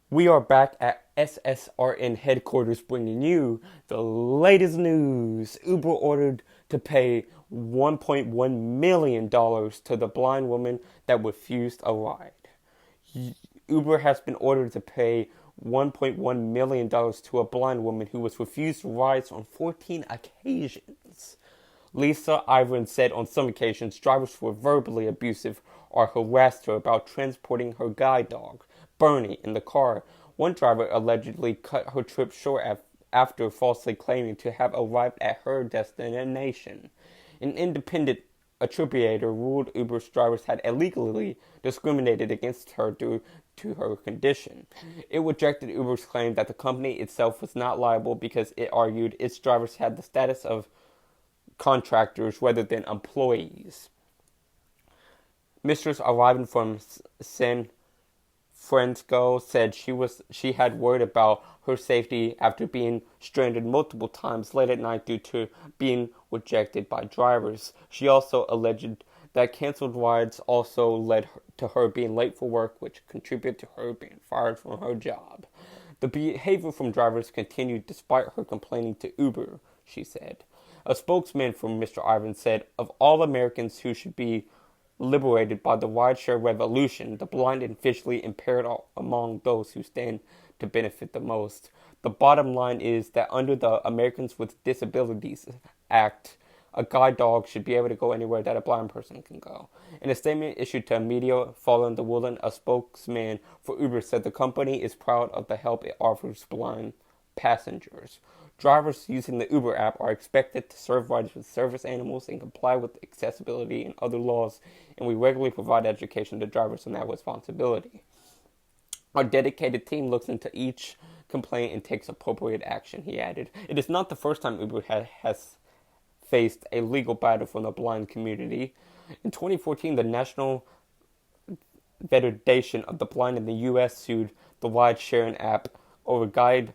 We are back at SSRN headquarters bringing you the latest news. Uber ordered to pay $1.1 million to the blind woman that refused a ride. Uber has been ordered to pay $1.1 million to a blind woman who was refused rides on 14 occasions. Lisa Ivan said on some occasions drivers were verbally abusive or harassed her about transporting her guide dog, Bernie, in the car. One driver allegedly cut her trip short after falsely claiming to have arrived at her destination. An independent attributor ruled Uber's drivers had illegally discriminated against her due to her condition. It rejected Uber's claim that the company itself was not liable because it argued its drivers had the status of contractors rather than employees. Mistress arriving from San Francisco said she had worried about her safety after being stranded multiple times late at night due to being rejected by drivers. She also alleged that canceled rides also led to her being late for work, which contributed to her being fired from her job. The behavior from drivers continued despite her complaining to Uber, she said. A spokesman for Mr. Ivan said, "Of all Americans who should be liberated by the rideshare revolution, the blind and visually impaired are among those who stand to benefit the most. The bottom line is that under the Americans with Disabilities Act, a guide dog should be able to go anywhere that a blind person can go." In a statement issued to media following the ruling, a spokesman for Uber said the company is proud of the help it offers blind passengers. Drivers using the Uber app are expected to serve rides with service animals and comply with accessibility and other laws, and we regularly provide education to drivers on that responsibility. Our dedicated team looks into each complaint and takes appropriate action, he added. It is not the first time Uber has faced a legal battle from the blind community. In 2014, the National Federation of the Blind in the U.S. sued the ride-sharing app over guide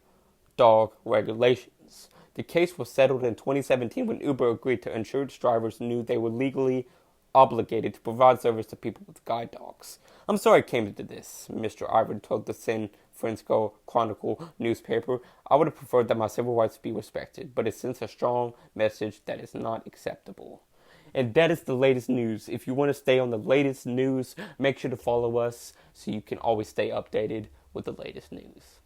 dog regulations. The case was settled in 2017 when Uber agreed to ensure its drivers knew they were legally obligated to provide service to people with guide dogs. "I'm sorry it came to this," Mr. Ivan told the San Francisco Chronicle newspaper. "I would have preferred that my civil rights be respected, but it sends a strong message that is not acceptable." And that is the latest news. If you want to stay on the latest news, make sure to follow us so you can always stay updated with the latest news.